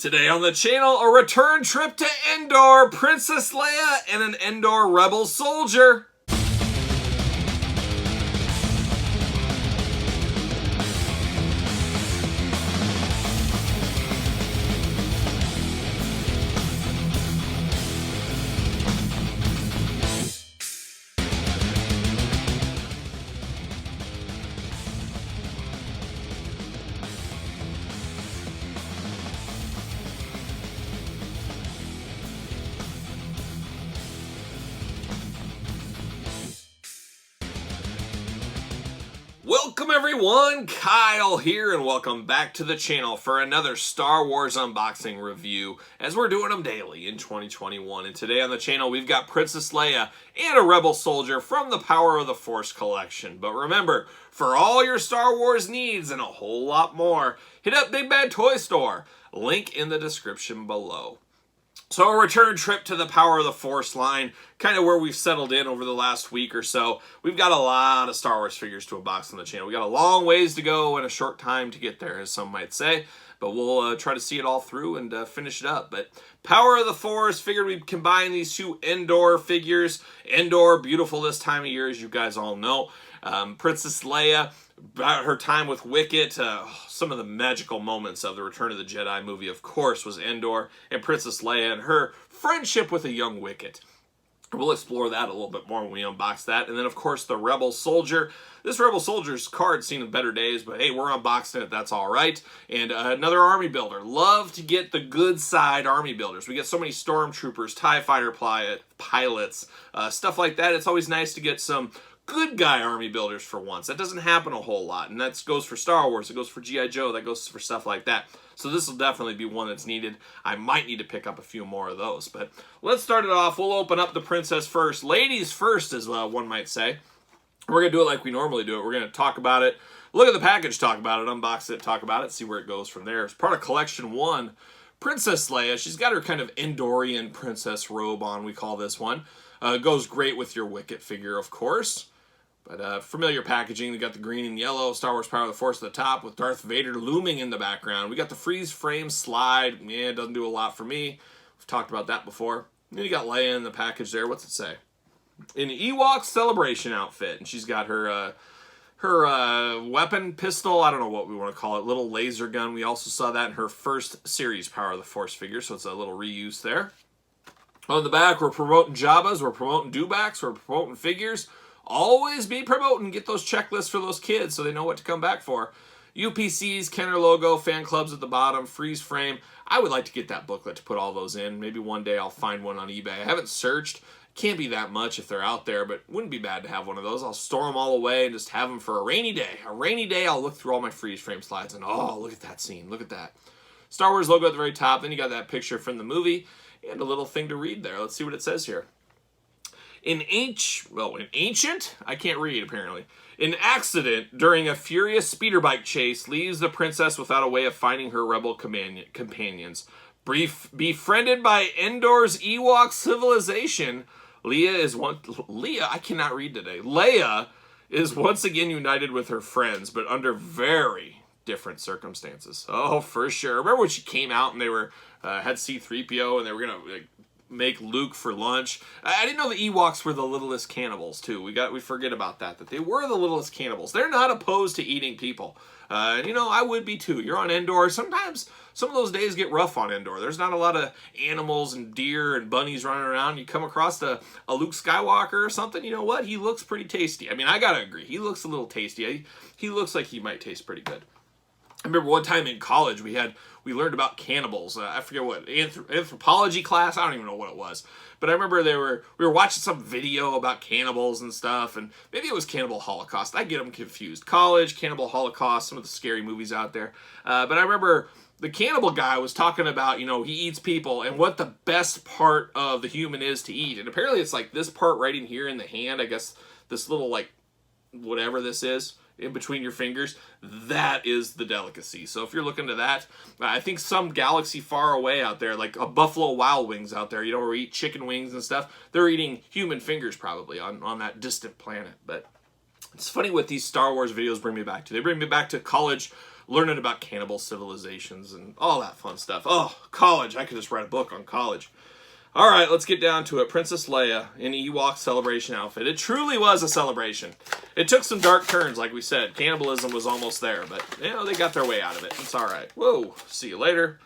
Today on the channel, a return trip to Endor, Princess Leia, and an Endor rebel soldier. Welcome everyone, Kyle here, and welcome back to the channel for another Star Wars unboxing review, as we're doing them daily in 2021. And today on the channel we've got Princess Leia and a Rebel Soldier from the Power of the Force collection. But remember, for all your Star Wars needs and a whole lot more, hit up Big Bad Toy Store, link in the description below. So a return trip to the Power of the Force line, kind of where we've settled in over the last week or so. We've got a lot of Star Wars figures to unbox on the channel. We got a long ways to go and a short time to get there, as some might say. But we'll try to see it all through and finish it up. But Power of the Force, figured we'd combine these two Endor figures. Endor, beautiful this time of year, as you guys all know. Princess Leia, about her time with Wicket, some of the magical moments of the Return of the Jedi movie, of course, was Endor and Princess Leia and her friendship with a young Wicket. We'll explore that a little bit more when we unbox that. And then, of course, the Rebel Soldier. This Rebel Soldier's card's seen better days, but hey, we're unboxing it, that's all right. And another army builder. Love to get the good side army builders. We get so many stormtroopers, TIE fighter pilots, stuff like that. It's always nice to get some good guy army builders for once. That doesn't happen a whole lot, and that goes for Star Wars, it goes for G.I. Joe, that goes for stuff like that. So this will definitely be one that's needed. I might need to pick up a few more of those, but let's start it off. We'll open up the princess first. Ladies first, as one might say. We're going to do it like we normally do it. We're going to talk about it, look at the package, talk about it, unbox it, talk about it, see where it goes from there. It's part of Collection 1. Princess Leia, she's got her kind of Endorian princess robe on, we call this one. Goes great with your Wicket figure, of course. But familiar packaging. We got the green and yellow Star Wars Power of the Force at the top with Darth Vader looming in the background. We got the freeze frame slide. Yeah, it doesn't do a lot for me. We've talked about that before. Then you got Leia in the package there. What's it say? An Ewok celebration outfit. And she's got her weapon pistol. I don't know what we want to call it. Little laser gun. We also saw that in her first series Power of the Force figure. So it's a little reuse there. On the back, we're promoting Jabbas. We're promoting dewbacks. We're promoting figures. Always be promoting, get those checklists for those kids so they know what to come back for. UPCs, Kenner logo, fan clubs at the bottom, freeze frame. I would like to get that booklet to put all those in. Maybe one day I'll find one on eBay. I haven't searched. Can't be that much if they're out there, but wouldn't be bad to have one of those. I'll store them all away and just have them for a rainy day. A rainy day, I'll look through all my freeze frame slides and oh, look at that scene. Look at that. Star Wars logo at the very top. Then you got that picture from the movie and a little thing to read there. Let's see what it says here. An ancient, I can't read apparently. An accident during a furious speeder bike chase leaves the princess without a way of finding her rebel companions. Befriended by Endor's Ewok civilization, Leia is once again united with her friends, but under very different circumstances. Oh, for sure. Remember when she came out and they were had C-3PO and they were gonna make Luke for lunch. I didn't know the Ewoks were the littlest cannibals too. We forget about that they were the littlest cannibals. They're not opposed to eating people. You know, I would be too. You're on Endor. Sometimes some of those days get rough on Endor. There's not a lot of animals and deer and bunnies running around. You come across a Luke Skywalker or something, you know what? He looks pretty tasty. I mean, I gotta agree. He looks a little tasty. He looks like he might taste pretty good. I remember one time in college we learned about cannibals. I forget what, anthropology class. I don't even know what it was. But I remember we were watching some video about cannibals and stuff, and maybe it was Cannibal Holocaust. I get them confused. College, Cannibal Holocaust, some of the scary movies out there. But I remember the cannibal guy was talking about, you know, he eats people and what the best part of the human is to eat. And apparently it's like this part right in here in the hand. I guess this little, like, whatever this is in between your fingers, that is the delicacy. So if you're looking to that, I think some galaxy far away out there, like a Buffalo Wild Wings out there, you know, where we eat chicken wings and stuff, they're eating human fingers probably on that distant planet. But it's funny what these Star Wars videos bring me back to. They bring me back to college learning about cannibal civilizations and all that fun stuff. Oh, college. I could just write a book on college. All right, let's get down to it. Princess Leia in Ewok celebration outfit. It truly was a celebration. It took some dark turns, like we said. Cannibalism was almost there, but, you know, they got their way out of it. It's all right. Whoa, see you later.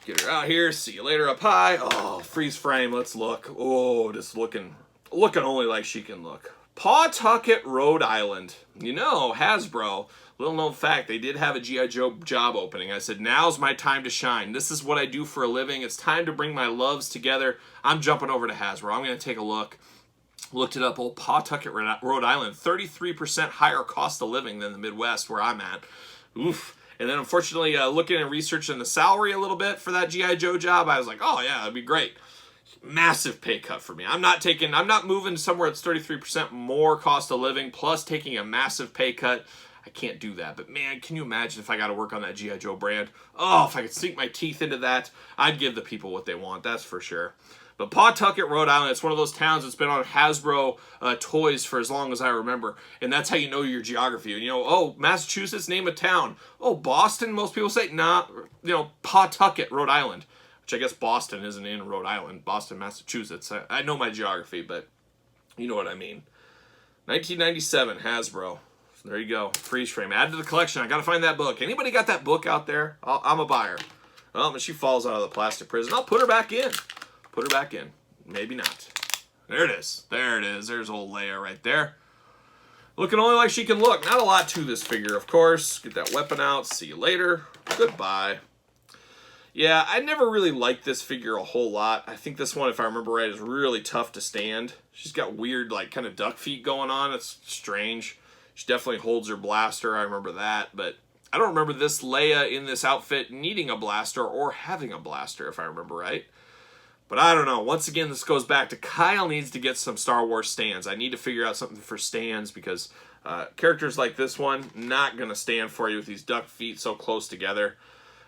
Get her out here. See you later up high. Oh, freeze frame. Let's look. Oh, just looking only like she can look. Pawtucket, Rhode Island. You know, Hasbro, little known fact, they did have a G.I. Joe job opening. I said, now's my time to shine. This is what I do for a living. It's time to bring my loves together. I'm jumping over to Hasbro. I'm going to take a look. Looked it up. Old Pawtucket, Rhode Island. 33% higher cost of living than the Midwest where I'm at. Oof. And then, unfortunately, looking and researching the salary a little bit for that G.I. Joe job, I was like, oh, yeah, that'd be great. Massive pay cut for me. I'm not moving somewhere that's 33% more cost of living plus taking a massive pay cut. I can't do that. But man, can you imagine if I got to work on that G.I. Joe brand? Oh, if I could sink my teeth into that, I'd give the people what they want. That's for sure. But Pawtucket, Rhode Island, it's one of those towns that's been on Hasbro toys for as long as I remember. And that's how you know your geography. And, you know, oh, Massachusetts, name a town. Oh, Boston, most people say, nah, you know, Pawtucket, Rhode Island. Which I guess Boston isn't in Rhode Island. Boston, Massachusetts. I know my geography, but you know what I mean. 1997, Hasbro. There you go. Freeze frame. Add to the collection. I got to find that book. Anybody got that book out there? I'm a buyer. Oh, but she falls out of the plastic prison. I'll put her back in. Put her back in. Maybe not. There it is. There it is. There's old Leia right there. Looking only like she can look. Not a lot to this figure, of course. Get that weapon out. See you later. Goodbye. Yeah, I never really liked this figure a whole lot. I think this one, if I remember right, is really tough to stand. She's got weird, like, kind of duck feet going on. It's strange. She definitely holds her blaster. I remember that. But I don't remember this Leia in this outfit needing a blaster or having a blaster, if I remember right. But I don't know. Once again, this goes back to Kyle needs to get some Star Wars stands. I need to figure out something for stands because characters like this one, not going to stand for you with these duck feet so close together.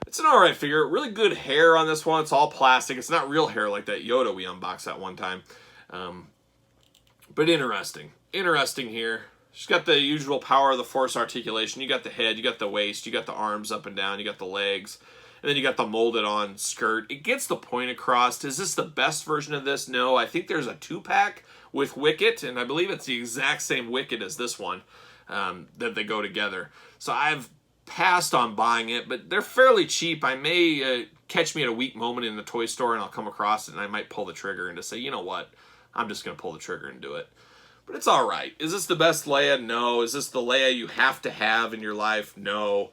It's an alright figure. Really good hair on this one. It's all plastic. It's not real hair like that Yoda we unboxed that one time. But interesting. Interesting here. She's got the usual power of the Force articulation. You got the head, you got the waist, you got the arms up and down, you got the legs, and then you got the molded on skirt. It gets the point across. Is this the best version of this? No. I think there's a 2-pack with Wicket, and I believe it's the exact same Wicket as this one that they go together. So I've passed on buying it, but they're fairly cheap. I may catch me at a weak moment in the toy store and I'll come across it and I might pull the trigger and just say, you know what, I'm just going to pull the trigger and do it. But it's all right. Is this the best Leia? No. Is this the Leia you have to have in your life? No.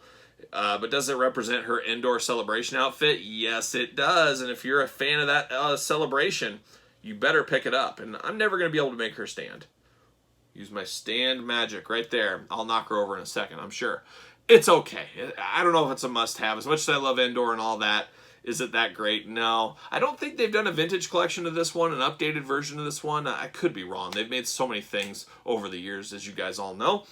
But does it represent her Endor celebration outfit? Yes, it does. And if you're a fan of that celebration, you better pick it up. And I'm never going to be able to make her stand. Use my stand magic right there. I'll knock her over in a second, I'm sure. It's okay. I don't know if it's a must-have. As much as I love Endor and all that, is it that great? No. I don't think they've done a vintage collection of this one, an updated version of this one. I could be wrong. They've made so many things over the years, as you guys all know.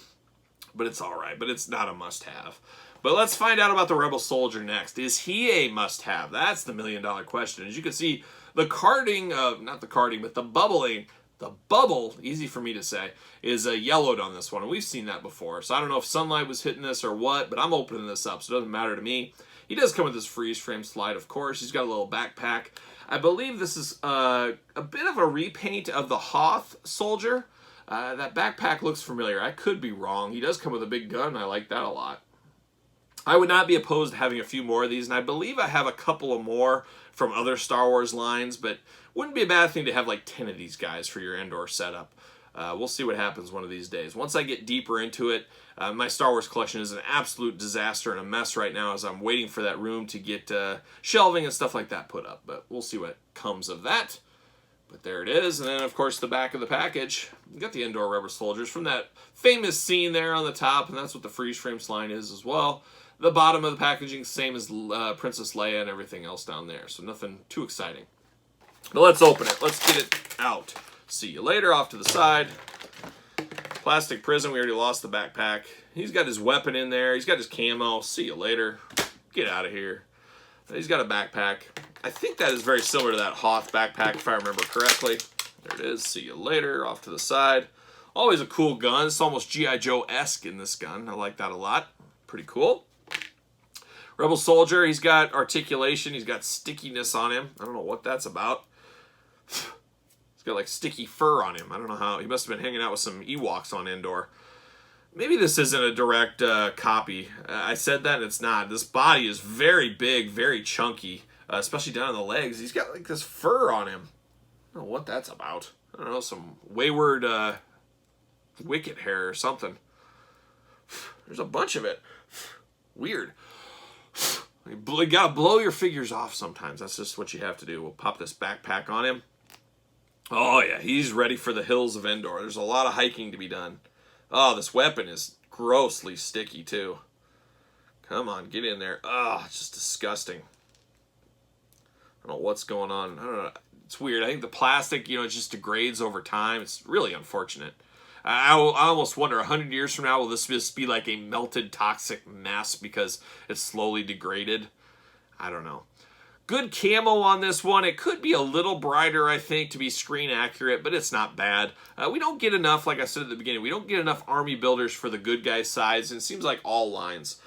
But it's all right. But it's not a must-have. But let's find out about the Rebel Soldier next. Is he a must-have? That's the million-dollar question. As you can see, the carding, not the carding, but the bubbling, the bubble, easy for me to say, is yellowed on this one. And we've seen that before. So I don't know if sunlight was hitting this or what, but I'm opening this up, so it doesn't matter to me. He does come with this freeze frame slide, of course. He's got a little backpack. I believe this is a bit of a repaint of the Hoth Soldier. That backpack looks familiar. I could be wrong. He does come with a big gun. I like that a lot. I would not be opposed to having a few more of these, and I believe I have a couple of more from other Star Wars lines, but wouldn't be a bad thing to have like 10 of these guys for your Endor setup. We'll see what happens one of these days. Once I get deeper into it, my Star Wars collection is an absolute disaster and a mess right now as I'm waiting for that room to get shelving and stuff like that put up. But we'll see what comes of that. But there it is. And then, of course, the back of the package. You got the Endor Rebel Soldiers from that famous scene there on the top, and that's what the freeze frame slide is as well. The bottom of the packaging, same as Princess Leia and everything else down there. So nothing too exciting. But let's open it. Let's get it out. See you later. Off to the side. Plastic prison. We already lost the backpack. He's got his weapon in there. He's got his camo. See you later. Get out of here. He's got a backpack. I think that is very similar to that Hoth backpack, if I remember correctly. There it is. See you later. Off to the side. Always a cool gun. It's almost G.I. Joe-esque in this gun. I like that a lot. pretty cool. Rebel Soldier, he's got articulation. He's got stickiness on him. I don't know what that's about. He's got like sticky fur on him. I don't know how. He must have been hanging out with some Ewoks on Endor. Maybe this isn't a direct copy. I said that, and it's not. This body is very big, very chunky, especially down on the legs. He's got like this fur on him. I don't know what that's about. I don't know, some wayward wicket hair or something. There's a bunch of it. Weird. You gotta blow your figures off sometimes. That's just what you have to do. We'll pop this backpack on him. Oh yeah, he's ready for the hills of Endor. There's a lot of hiking to be done. Oh, this weapon is grossly sticky too. Come on, get in there. Oh, it's just disgusting. I don't know what's going on. I don't know. It's weird. I think the plastic, it just degrades over time. It's really unfortunate. I almost wonder, 100 years from now, will this just be like a melted toxic mess because it's slowly degraded? I don't know. Good camo on this one. It could be a little brighter, I think, to be screen accurate, but it's not bad. We don't get enough, like I said at the beginning, we don't get enough army builders for the good guy size, and it seems like all lines.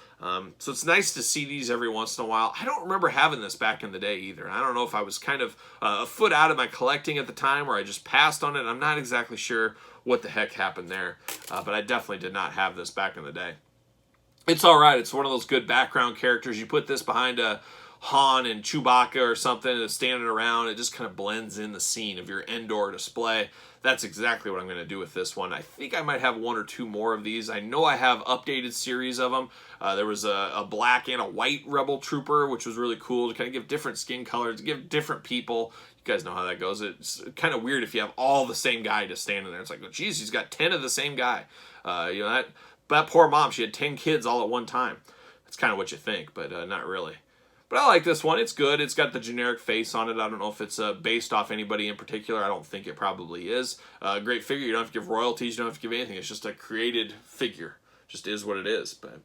So it's nice to see these every once in a while. I don't remember having this back in the day either. I don't know if I was kind of a foot out of my collecting at the time or I just passed on it. I'm not exactly sure what the heck happened there, but I definitely did not have this back in the day. It's all right. It's one of those good background characters. You put this behind a Han and Chewbacca or something that's standing around, it just kind of blends in the scene of your Endor display. That's exactly what I'm going to do with this one. I think I might have one or two more of these. I know I have updated series of them. There was a black and a white Rebel Trooper, which was really cool to kind of give different skin colors, to give different people. You guys know how that goes. It's kind of weird if you have all the same guy just standing there. It's like, oh, geez, he's got 10 of the same guy. That poor mom, she had 10 kids all at one time. That's kind of what you think, but not really. But I like this one. It's good. It's got the generic face on it. I don't know if it's based off anybody in particular. I don't think it probably is. Great figure. You don't have to give royalties. You don't have to give anything. It's just a created figure. Just is what it is. But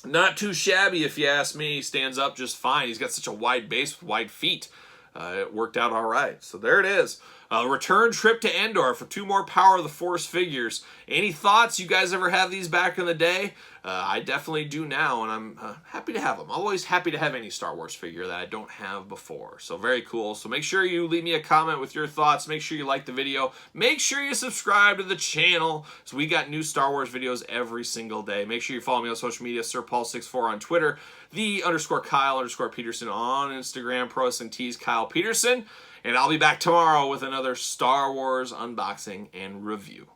not too shabby, if you ask me. He stands up just fine. He's got such a wide base with wide feet. It worked out all right. So there it is. Return trip to Endor for 2 more Power of the Force figures. Any thoughts? You guys ever have these back in the day? I definitely do now, and I'm happy to have them. I'm always happy to have any Star Wars figure that I don't have before. So very cool. So make sure you leave me a comment with your thoughts. Make sure you like the video. Make sure you subscribe to the channel. So we got new Star Wars videos every single day. Make sure you follow me on social media, SirPaul64 on Twitter, _Kyle_Peterson on Instagram, Pro Wrestling Tees, Kyle Peterson. And I'll be back tomorrow with another Star Wars unboxing and review.